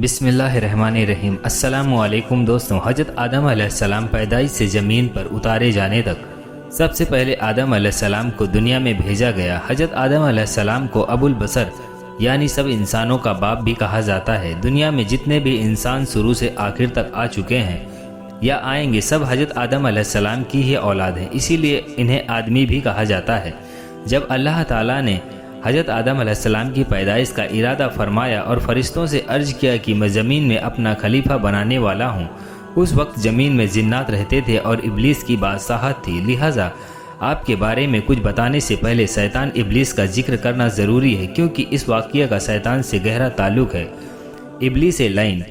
بسم اللہ الرحمن الرحیم۔ السلام علیکم دوستوں، حضرت آدم علیہ السلام پیدائش سے زمین پر اتارے جانے تک سب سے پہلے آدم علیہ السلام کو دنیا میں بھیجا گیا۔ حضرت آدم علیہ السلام کو ابو البشر یعنی سب انسانوں کا باپ بھی کہا جاتا ہے۔ دنیا میں جتنے بھی انسان شروع سے آخر تک آ چکے ہیں یا آئیں گے، سب حضرت آدم علیہ السلام کی ہی اولاد ہیں، اسی لیے انہیں آدمی بھی کہا جاتا ہے۔ جب اللہ تعالیٰ نے حضرت آدم علیہ السلام کی پیدائش کا ارادہ فرمایا اور فرشتوں سے عرض کیا کہ میں زمین میں اپنا خلیفہ بنانے والا ہوں، اس وقت زمین میں جنات رہتے تھے اور ابلیس کی بادشاہت تھی، لہٰذا آپ کے بارے میں کچھ بتانے سے پہلے شیطان ابلیس کا ذکر کرنا ضروری ہے، کیونکہ اس واقعہ کا شیطان سے گہرا تعلق ہے۔ ابلیس لعین۔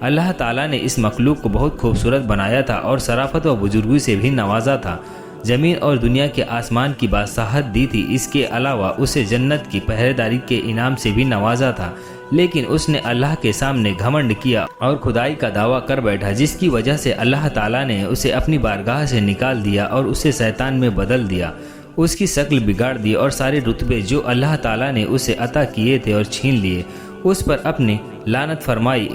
اللہ تعالیٰ نے اس مخلوق کو بہت خوبصورت بنایا تھا اور شرافت و بزرگی سے بھی نوازا تھا، زمین اور دنیا کے آسمان کی بادشاہت دی تھی، اس کے علاوہ اسے جنت کی پہرے داری کے انعام سے بھی نوازا تھا، لیکن اس نے اللہ کے سامنے گھمنڈ کیا اور خدائی کا دعویٰ کر بیٹھا، جس کی وجہ سے اللہ تعالیٰ نے اسے اپنی بارگاہ سے نکال دیا اور اسے شیطان میں بدل دیا، اس کی شکل بگاڑ دی اور سارے رتبے جو اللہ تعالیٰ نے اسے عطا کیے تھے اور چھین لیے، اس پر اپنی لعنت فرمائی،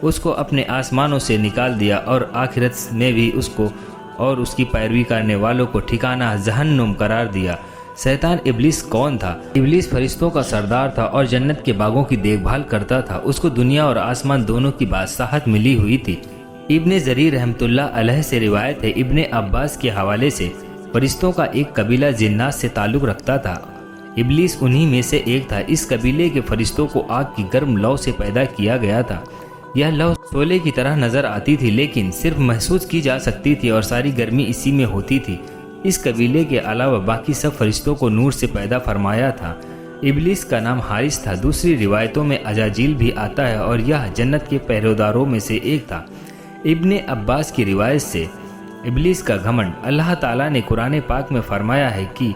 اس کو اپنے آسمانوں سے نکال دیا اور آخرت میں بھی اس کو اور اس کی پیروی کرنے والوں کو ٹھکانہ جہنم قرار دیا۔ شیطان ابلیس کون تھا؟ ابلیس فرشتوں کا سردار تھا اور جنت کے باغوں کی دیکھ بھال کرتا تھا، اس کو دنیا اور آسمان دونوں کی بادشاہت ملی ہوئی تھی۔ ابن جریر رحمۃ اللہ علیہ سے روایت ہے، ابن عباس کے حوالے سے فرشتوں کا ایک قبیلہ جنات سے تعلق رکھتا تھا، ابلیس انہی میں سے ایک تھا۔ اس قبیلے کے فرشتوں کو آگ کی گرم لو سے پیدا کیا گیا تھا، یہ لو شعلے کی طرح نظر آتی تھی لیکن صرف محسوس کی جا سکتی تھی اور ساری گرمی اسی میں ہوتی تھی۔ اس قبیلے کے علاوہ باقی سب فرشتوں کو نور سے پیدا فرمایا تھا۔ ابلیس کا نام حارث تھا، دوسری روایتوں میں اجاجیل بھی آتا ہے اور یہ جنت کے پہروداروں میں سے ایک تھا۔ ابن عباس کی روایت سے ابلیس کا گھمنڈ، اللہ تعالیٰ نے قرآن پاک میں فرمایا ہے کہ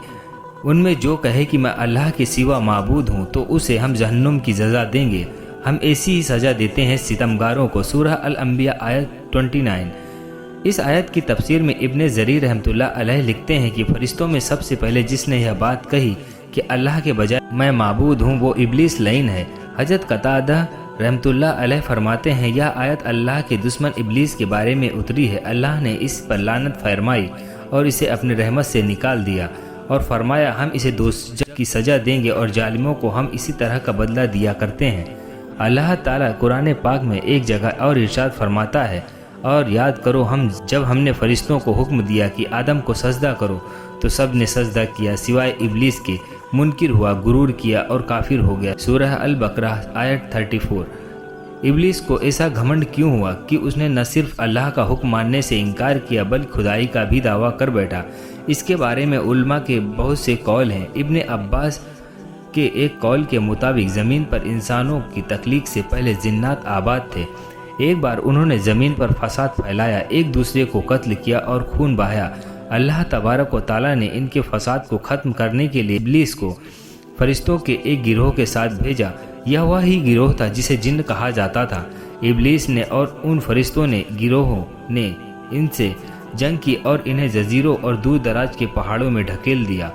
ان میں جو کہے کہ میں اللہ کے سوا معبود ہوں تو اسے ہم جہنم کی سزا دیں گے، ہم ایسی ہی سزا دیتے ہیں ستمگاروں کو۔ سورہ الانبیاء آیت 29۔ اس آیت کی تفسیر میں ابن جریر رحمۃ اللہ علیہ لکھتے ہیں کہ فرشتوں میں سب سے پہلے جس نے یہ بات کہی کہ اللہ کے بجائے میں معبود ہوں، وہ ابلیس لعین ہے۔ حضرت قتادہ رحمۃ اللہ علیہ فرماتے ہیں، یہ آیت اللہ کے دشمن ابلیس کے بارے میں اتری ہے، اللہ نے اس پر لعنت فرمائی اور اسے اپنی رحمت سے نکال دیا اور فرمایا ہم اسے دوزخ کی سزا دیں گے اور ظالموں کو ہم اسی طرح کا بدلہ دیا کرتے ہیں۔ اللہ تعالیٰ قرآن پاک میں ایک جگہ اور ارشاد فرماتا ہے، اور یاد کرو جب ہم نے فرشتوں کو حکم دیا کہ آدم کو سجدہ کرو تو سب نے سجدہ کیا سوائے ابلیس کے، منکر ہوا، غرور کیا اور کافر ہو گیا۔ سورہ البقرہ آیت 34۔ ابلیس کو ایسا گھمنڈ کیوں ہوا کہ اس نے نہ صرف اللہ کا حکم ماننے سے انکار کیا بلکہ خدائی کا بھی دعویٰ کر بیٹھا؟ اس کے بارے میں علماء کے بہت سے قول ہیں۔ ابن عباس کے ایک قول کے مطابق زمین پر انسانوں کی تخلیق سے پہلے جنات آباد تھے۔ ایک بار انہوں نے زمین پر فساد پھیلایا، ایک دوسرے کو قتل کیا اور خون بہایا۔ اللہ تبارک و تعالیٰ نے ان کے فساد کو ختم کرنے کے لیے ابلیس کو فرشتوں کے ایک گروہ کے ساتھ بھیجا، یہ وہی گروہ تھا جسے جن کہا جاتا تھا۔ ابلیس نے اور ان فرشتوں نے گروہوں نے ان سے جنگ کی اور انہیں جزیروں اور دور دراز کے پہاڑوں میں ڈھکیل دیا۔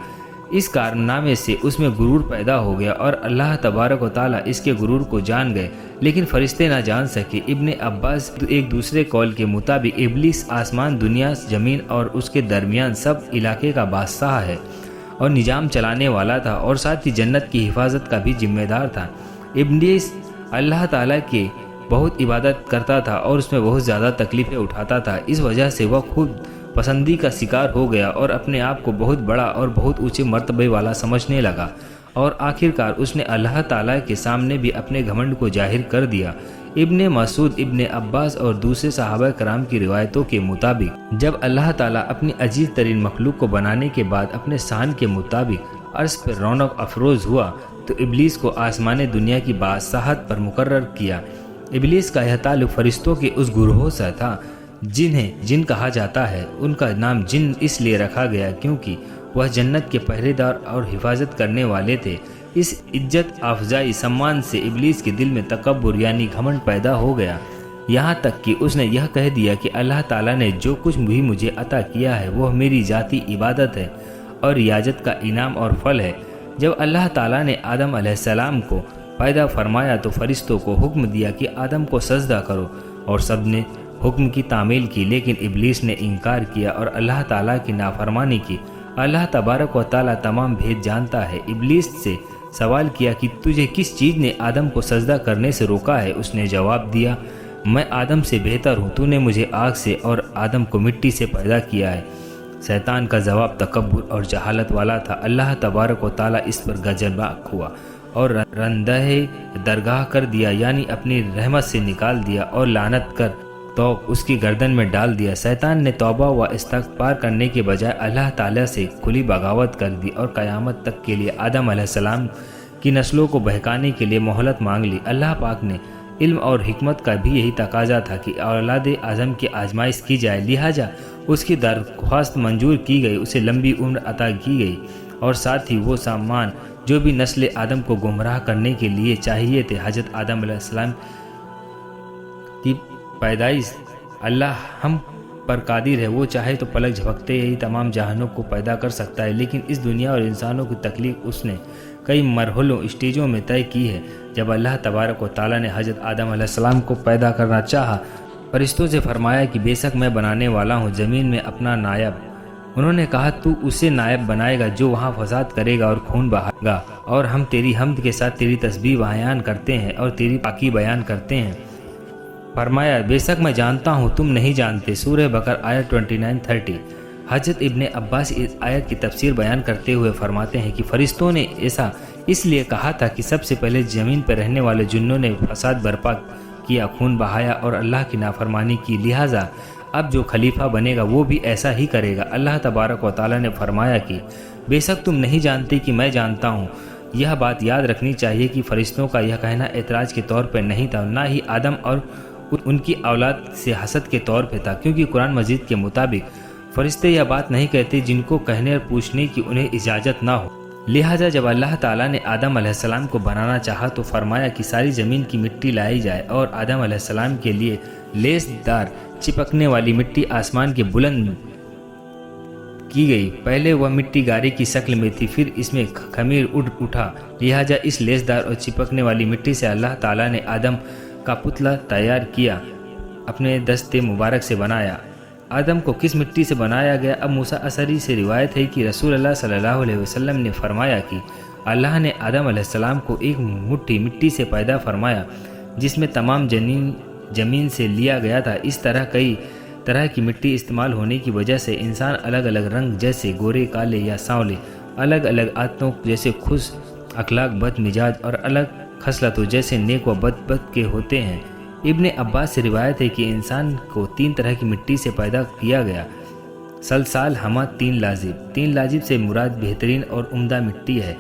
اس کارنامے سے اس میں غرور پیدا ہو گیا اور اللہ تبارک و تعالیٰ اس کے غرور کو جان گئے، لیکن فرشتے نہ جان سکے۔ ابن عباس ایک دوسرے قول کے مطابق ابلیس آسمان، دنیا، زمین اور اس کے درمیان سب علاقے کا بادشاہ ہے اور نظام چلانے والا تھا، اور ساتھ ہی جنت کی حفاظت کا بھی ذمہ دار تھا۔ ابلیس اللہ تعالیٰ کی بہت عبادت کرتا تھا اور اس میں بہت زیادہ تکلیفیں اٹھاتا تھا، اس وجہ سے وہ خود پسندی کا شکار ہو گیا اور اپنے آپ کو بہت بڑا اور بہت اونچے مرتبے والا سمجھنے لگا، اور آخرکار اس نے اللہ تعالیٰ کے سامنے بھی اپنے گھمنڈ کو ظاہر کر دیا۔ ابن مسعود، ابن عباس اور دوسرے صحابہ کرام کی روایتوں کے مطابق جب اللہ تعالیٰ اپنی عزیز ترین مخلوق کو بنانے کے بعد اپنے شان کے مطابق عرش پر رونق افروز ہوا تو ابلیس کو آسمان دنیا کی بادشاہت پر مقرر کیا۔ ابلیس کا یہ تعلق فرشتوں کے اس گروہ سے تھا جنہیں جن کہا جاتا ہے۔ ان کا نام جن اس لیے رکھا گیا کیونکہ وہ جنت کے پہرے دار اور حفاظت کرنے والے تھے۔ اس عزت افزائی سمان سے ابلیس کے دل میں تکبر یعنی گھمنڈ پیدا ہو گیا، یہاں تک کہ اس نے یہ کہہ دیا کہ اللہ تعالیٰ نے جو کچھ بھی مجھے عطا کیا ہے وہ میری ذاتی عبادت ہے اور ریاضت کا انعام اور پھل ہے۔ جب اللہ تعالیٰ نے آدم علیہ السلام کو پیدا فرمایا تو فرشتوں کو حکم دیا کہ آدم کو سجدہ کرو، اور سب نے حکم کی تعمیل کی، لیکن ابلیس نے انکار کیا اور اللہ تعالیٰ کی نافرمانی کی۔ اللہ تبارک و تعالیٰ تمام بھید جانتا ہے۔ ابلیس سے سوال کیا کہ تجھے کس چیز نے آدم کو سجدہ کرنے سے روکا ہے؟ اس نے جواب دیا، میں آدم سے بہتر ہوں، تو نے مجھے آگ سے اور آدم کو مٹی سے پیدا کیا ہے۔ شیطان کا جواب تکبر اور جہالت والا تھا۔ اللہ تبارک و تعالیٰ اس پر غضبناک ہوا اور رندہ درگاہ کر دیا، یعنی اپنی رحمت سے نکال دیا، اور لعنت کر تو اس کی گردن میں ڈال دیا۔ شیطان نے توبہ و استغفار کرنے کے بجائے اللہ تعالیٰ سے کھلی بغاوت کر دی اور قیامت تک کے لیے آدم علیہ السلام کی نسلوں کو بہکانے کے لیے مہلت مانگ لی۔ اللہ پاک نے علم اور حکمت کا بھی یہی تقاضا تھا کہ اولاد آدم کی آزمائش کی جائے، لہٰذا اس کی درخواست منظور کی گئی، اسے لمبی عمر عطا کی گئی، اور ساتھ ہی وہ سامان جو بھی نسل آدم کو گمراہ کرنے کے لیے چاہیے تھے۔ حضرت آدم علیہ السلام کی پیدائش اللہ ہم پر قادر ہے، وہ چاہے تو پلک جھپکتے ہی تمام جہانوں کو پیدا کر سکتا ہے، لیکن اس دنیا اور انسانوں کی تخلیق اس نے کئی مرحلوں اسٹیجوں میں طے کی ہے۔ جب اللہ تبارک و تعالیٰ نے حضرت آدم علیہ السلام کو پیدا کرنا چاہا، فرشتوں سے فرمایا کہ بے شک میں بنانے والا ہوں زمین میں اپنا نائب۔ انہوں نے کہا تو اسے نائب بنائے گا جو وہاں فساد کرے گا اور خون بہائے گا، اور ہم تیری حمد کے ساتھ تیری تسبیح بیان کرتے ہیں اور تیری پاکی بیان کرتے ہیں۔ فرمایا بے شک میں جانتا ہوں تم نہیں جانتے۔ سورہ بقرہ آیت 29-30۔ حضرت ابن عباس اس آیت کی تفسیر بیان کرتے ہوئے فرماتے ہیں کہ فرشتوں نے ایسا اس لیے کہا تھا کہ سب سے پہلے زمین پر رہنے والے جنوں نے فساد برپا کیا، خون بہایا اور اللہ کی نافرمانی کی، لہٰذا اب جو خلیفہ بنے گا وہ بھی ایسا ہی کرے گا۔ اللہ تبارک و تعالیٰ نے فرمایا کہ بے شک تم نہیں جانتے کہ میں جانتا ہوں۔ یہ بات یاد رکھنی چاہیے کہ فرشتوں کا یہ کہنا اعتراض کے طور پر نہیں تھا، نہ ہی آدم اور ان کی اولاد سے حسد کے طور پہ تھا، کیونکہ قرآن مجید کے مطابق فرشتے یہ بات نہیں کہتے جن کو کہنے اور پوچھنے کی انہیں اجازت نہ ہو۔ لہٰذا جب اللہ تعالیٰ نے آدم علیہ السلام کو بنانا چاہا تو فرمایا کہ ساری زمین کی مٹی لائی جائے، اور آدم علیہ السلام کے لیے لیس دار چپکنے والی مٹی آسمان کے بلند کی گئی۔ پہلے وہ مٹی گارے کی شکل میں تھی، پھر اس میں خمیر اٹھا، لہٰذا اس لیس دار اور چپکنے والی مٹی سے اللہ تعالیٰ نے آدم کا پتلا تیار کیا، اپنے دست مبارک سے بنایا۔ آدم کو کس مٹی سے بنایا گیا؟ اب موسیٰ اشعری سے روایت ہے کہ رسول اللہ صلی اللہ علیہ وسلم نے فرمایا کہ اللہ نے آدم علیہ السلام کو ایک مٹھی مٹی سے پیدا فرمایا جس میں تمام زمین سے لیا گیا تھا۔ اس طرح کئی طرح کی مٹی استعمال ہونے کی وجہ سے انسان الگ الگ رنگ جیسے گورے، کالے یا سانولے، الگ الگ عادتوں جیسے خوش اخلاق، بد مزاج، اور الگ خصلتوں جیسے نیک و بد کے ہوتے ہیں۔ ابن عباس سے روایت ہے کہ انسان کو 3 طرح کی مٹی سے پیدا کیا گیا: سلسال، ہما، تین لازب۔ تین لازب سے مراد بہترین اور عمدہ مٹی ہے،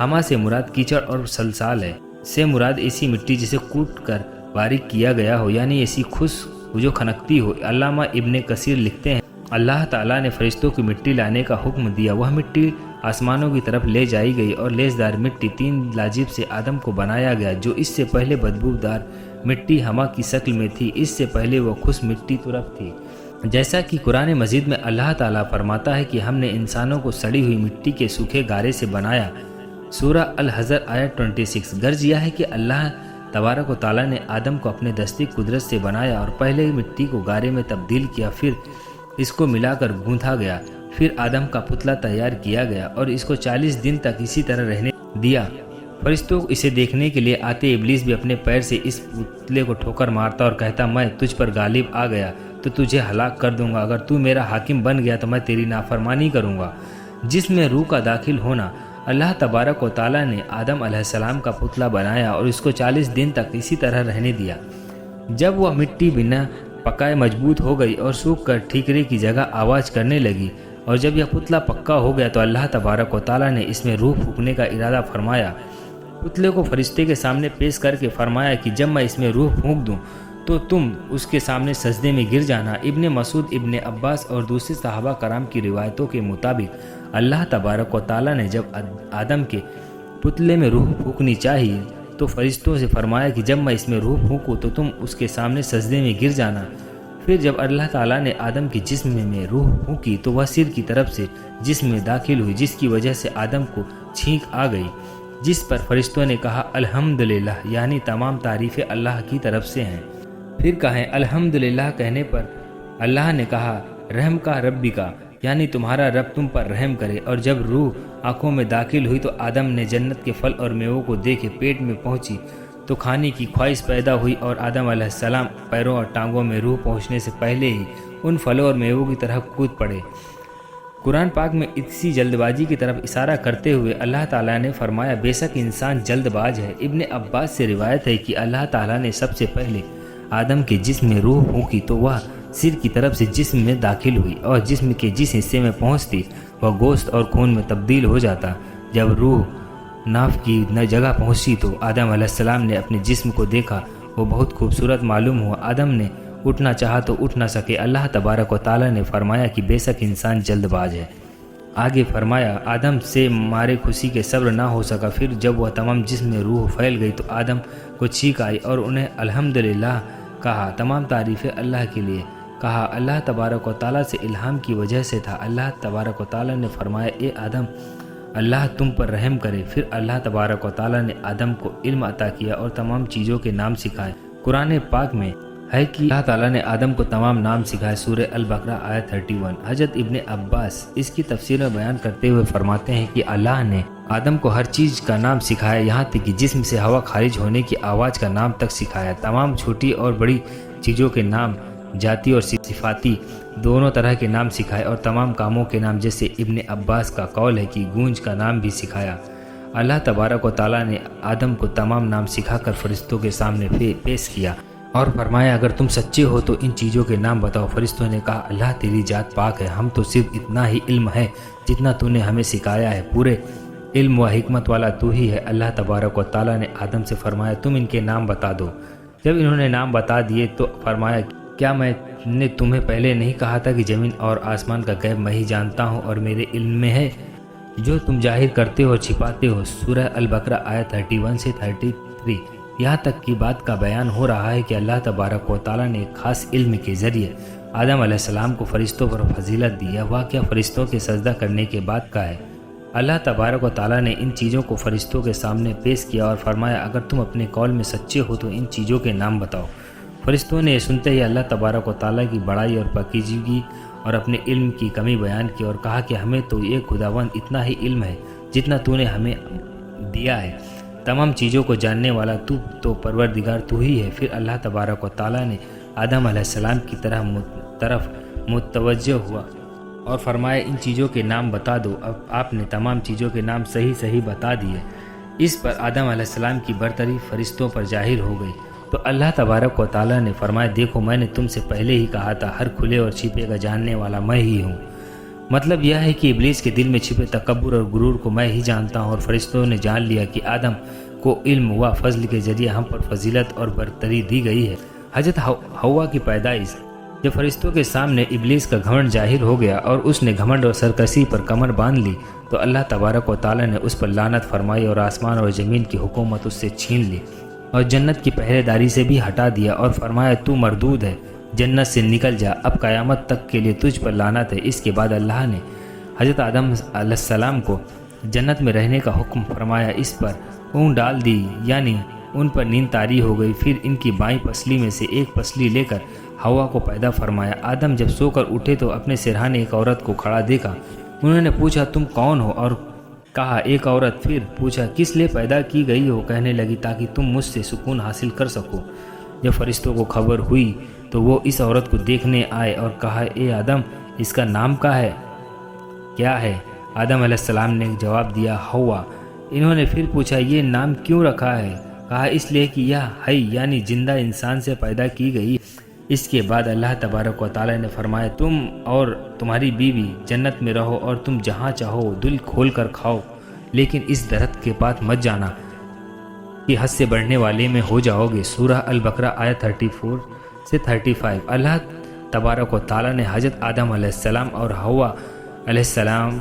ہما سے مراد کیچڑ، اور سلسال سے مراد ایسی مٹی جسے کوٹ کر باریک کیا گیا ہو، یعنی ایسی خشک جو کھنکتی ہو۔ علامہ ابن کثیر لکھتے ہیں اللہ تعالیٰ نے فرشتوں کی مٹی لانے کا حکم دیا، وہ مٹی آسمانوں کی طرف لے جائی گئی، اور لیسدار مٹی 3 لاجب سے آدم کو بنایا گیا جو اس سے پہلے بدبودار مٹی ہما کی شکل میں تھی، اس سے پہلے وہ خشک مٹی ترف تھی۔ جیسا کہ قرآن مجید میں اللہ تعالیٰ فرماتا ہے کہ ہم نے انسانوں کو سڑی ہوئی مٹی کے سوکھے گارے سے بنایا۔ سورہ الحجر آیت 26۔ غرض یہ ہے کہ اللہ تبارک و تعالیٰ نے آدم کو اپنے دستی قدرت سے بنایا اور پہلے مٹی کو گارے میں تبدیل کیا، پھر اس کو ملا کر گوندھا گیا، پھر آدم کا پتلا تیار کیا گیا اور اس کو 40 دن تک اسی طرح رہنے دیا۔ فرشتوں اسے دیکھنے کے لیے آتے، ابلیس بھی اپنے پیر سے اس پتلے کو ٹھوکر مارتا اور کہتا میں تجھ پر غالب آ گیا تو تجھے ہلاک کر دوں گا، اگر تو میرا حاکم بن گیا تو میں تیری نافرمانی کروں گا۔ جس میں روح کا داخل ہونا، اللہ تبارک و تعالیٰ نے آدم علیہ السلام کا پتلا بنایا اور اس کو 40 دن تک اسی طرح رہنے دیا۔ جب وہ مٹی بنا پکائے مضبوط ہو گئی اور سوکھ کر ٹھیکرے کی جگہ آواز کرنے لگی، اور جب یہ پتلا پکا ہو گیا تو اللہ تبارک و تعالیٰ نے اس میں روح پھونکنے کا ارادہ فرمایا۔ پتلے کو فرشتے کے سامنے پیش کر کے فرمایا کہ جب میں اس میں روح پھونک دوں تو تم اس کے سامنے سجدے میں گر جانا۔ ابن مسعود، ابن عباس اور دوسرے صحابہ کرام کی روایتوں کے مطابق اللہ تبارک و تعالیٰ نے جب آدم کے پتلے میں روح پھونکنی چاہیے تو فرشتوں سے فرمایا کہ جب میں اس میں روح پھونکوں تو تم اس کے سامنے سجدے میں گر جانا۔ پھر جب اللہ تعالیٰ نے آدم کے جسم میں روح پھونکی تو وہ سر کی طرف سے جسم میں داخل ہوئی، جس کی وجہ سے آدم کو چھینک آ گئی۔ جس پر فرشتوں نے کہا الحمدللہ، یعنی تمام تعریفیں اللہ کی طرف سے ہیں۔ پھر کہیں الحمدللہ کہنے پر اللہ نے کہا رحم کا ربی کا، یعنی تمہارا رب تم پر رحم کرے۔ اور جب روح آنکھوں میں داخل ہوئی تو آدم نے جنت کے پھل اور میووں کو دیکھے، پیٹ میں پہنچی تو کھانے کی خواہش پیدا ہوئی، اور آدم علیہ السلام پیروں اور ٹانگوں میں روح پہنچنے سے پہلے ہی ان پھلوں اور میووں کی طرح کود پڑے۔ قرآن پاک میں اسی جلد بازی کی طرف اشارہ کرتے ہوئے اللہ تعالیٰ نے فرمایا بے شک انسان جلد باز ہے۔ ابن عباس سے روایت ہے کہ اللہ تعالیٰ نے سب سے پہلے آدم کے جسم میں روح پھونکی تو وہ سر کی طرف سے جسم میں داخل ہوئی، اور جسم کے جس حصے میں پہنچتی وہ گوشت اور خون میں تبدیل ہو جاتا۔ جب روح ناف کی جگہ پہنچی تو آدم علیہ السلام نے اپنے جسم کو دیکھا، وہ بہت خوبصورت معلوم ہوا۔ آدم نے اٹھنا چاہا تو اٹھ نہ سکے۔ اللہ تبارک و تعالیٰ نے فرمایا کہ بے شک انسان جلد باز ہے۔ آگے فرمایا آدم سے مارے خوشی کے صبر نہ ہو سکا، پھر جب وہ تمام جسم میں روح پھیل گئی تو آدم کو چھینک آئی اور انہیں الحمدللہ کہا، تمام تعریفیں اللہ کے لیے۔ کہا اللہ تبارک و تعالیٰ سے الہام کی وجہ سے تھا۔ اللہ تبارک و تعالیٰ نے فرمایا اے آدم اللہ تم پر رحم کرے۔ پھر اللہ تبارک و تعالیٰ نے آدم کو علم عطا کیا اور تمام چیزوں کے نام سکھائے۔ قرآن پاک میں ہے کہ اللہ تعالیٰ نے آدم کو تمام نام سکھائے، سورہ البقرہ آیت 31۔ حضرت ابن عباس اس کی تفسیر میں بیان کرتے ہوئے فرماتے ہیں کہ اللہ نے آدم کو ہر چیز کا نام سکھایا، یہاں تک کہ جسم سے ہوا خارج ہونے کی آواز کا نام تک سکھایا۔ تمام چھوٹی اور بڑی چیزوں کے نام، ذاتی اور صفاتی دونوں طرح کے نام سکھائے، اور تمام کاموں کے نام، جیسے ابن عباس کا قول ہے کہ گونج کا نام بھی سکھایا۔ اللہ تبارک و تعالیٰ نے آدم کو تمام نام سکھا کر فرشتوں کے سامنے پیش کیا اور فرمایا اگر تم سچے ہو تو ان چیزوں کے نام بتاؤ۔ فرشتوں نے کہا اللہ تیری ذات پاک ہے، ہم تو صرف اتنا ہی علم ہے جتنا تو نے ہمیں سکھایا ہے، پورے علم و حکمت والا تو ہی ہے۔ اللہ تبارک و تعالیٰ نے آدم سے فرمایا تم ان کے نام بتا دو۔ جب انہوں نے نام بتا دیے تو فرمایا کیا میں نے تمہیں پہلے نہیں کہا تھا کہ زمین اور آسمان کا غیب میں ہی جانتا ہوں اور میرے علم میں ہے، جو تم ظاہر کرتے ہو اور چھپاتے ہو۔ سورہ البقرہ آیت 31 سے 33۔ یہاں تک کی بات کا بیان ہو رہا ہے کہ اللہ تبارک و تعالیٰ نے ایک خاص علم کے ذریعے آدم علیہ السلام کو فرشتوں پر فضیلت دی۔ واقعہ فرشتوں کے سجدہ کرنے کے بعد کا ہے۔ اللہ تبارک و تعالیٰ نے ان چیزوں کو فرشتوں کے سامنے پیش کیا اور فرمایا اگر تم اپنے قول میں سچے ہو تو ان چیزوں کے نام بتاؤ۔ فرشتوں نے یہ سنتے ہی اللہ تبارک و تعالیٰ کی بڑائی اور پاکیزگی اور اپنے علم کی کمی بیان کی اور کہا کہ ہمیں تو یہ خداوند اتنا ہی علم ہے جتنا تو نے ہمیں دیا ہے، تمام چیزوں کو جاننے والا تو پروردگار تو ہی ہے۔ پھر اللہ تبارک و تعالیٰ نے آدم علیہ السلام کی طرف متوجہ ہوا اور فرمایا ان چیزوں کے نام بتا دو۔ اب آپ نے تمام چیزوں کے نام صحیح بتا دیے۔ اس پر آدم علیہ السلام کی برتری فرشتوں پر ظاہر ہو گئی تو اللہ تبارک و تعالیٰ نے فرمایا دیکھو میں نے تم سے پہلے ہی کہا تھا ہر کھلے اور چھپے کا جاننے والا میں ہی ہوں۔ مطلب یہ ہے کہ ابلیس کے دل میں چھپے تکبر اور غرور کو میں ہی جانتا ہوں، اور فرشتوں نے جان لیا کہ آدم کو علم و فضل کے ذریعے ہم پر فضیلت اور برتری دی گئی ہے۔ حضرت حوا کی پیدائش۔ جب فرشتوں کے سامنے ابلیس کا گھمنڈ ظاہر ہو گیا اور اس نے گھمنڈ اور سرکشی پر کمر باندھ لی تو اللہ تبارک و تعالیٰ نے اس پر لعنت فرمائی اور آسمان اور زمین کی حکومت اس سے چھین لی اور جنت کی پہرے داری سے بھی ہٹا دیا اور فرمایا تو مردود ہے، جنت سے نکل جا، اب قیامت تک کے لیے تجھ پر لعنت ہے۔ اس کے بعد اللہ نے حضرت آدم علیہ السلام کو جنت میں رہنے کا حکم فرمایا، اس پر اونگ ڈال دی، یعنی ان پر نیند طاری ہو گئی۔ پھر ان کی بائیں پسلی میں سے ایک پسلی لے کر ہوا کو پیدا فرمایا۔ آدم جب سو کر اٹھے تو اپنے سرہانے ایک عورت کو کھڑا دیکھا۔ انہوں نے پوچھا تم کون ہو؟ اور کہا ایک عورت۔ پھر پوچھا کس لیے پیدا کی گئی ہو؟ کہنے لگی تاکہ تم مجھ سے سکون حاصل کر سکو۔ جب فرشتوں کو خبر ہوئی تو وہ اس عورت کو دیکھنے آئے اور کہا اے آدم اس کا نام کیا ہے؟ آدم علیہ السلام نے جواب دیا ہوا۔ انہوں نے پھر پوچھا یہ نام کیوں رکھا ہے؟ کہا اس لیے کہ یہ حی یعنی زندہ انسان سے پیدا کی گئی۔ اس کے بعد اللہ تبارک و تعالیٰ نے فرمایا تم اور تمہاری بیوی جنت میں رہو اور تم جہاں چاہو دل کھول کر کھاؤ، لیکن اس درخت کے پاس مت جانا کہ حد سے بڑھنے والے میں ہو جاؤ گے۔ سورہ البقرہ آیت 34 سے 35۔ اللہ تبارک و تعالیٰ نے حضرت آدم علیہ السلام اور حوا علیہ السلام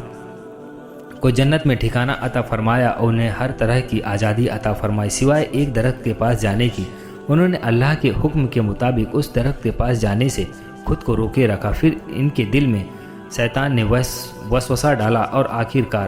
کو جنت میں ٹھکانہ عطا فرمایا اور انہیں ہر طرح کی آزادی عطا فرمائی سوائے ایک درخت کے پاس جانے کی۔ انہوں نے اللہ کے حکم کے مطابق اس درخت کے پاس جانے سے خود کو روکے رکھا۔ پھر ان کے دل میں شیطان نے وسوسہ ڈالا اور آخر کار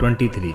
23।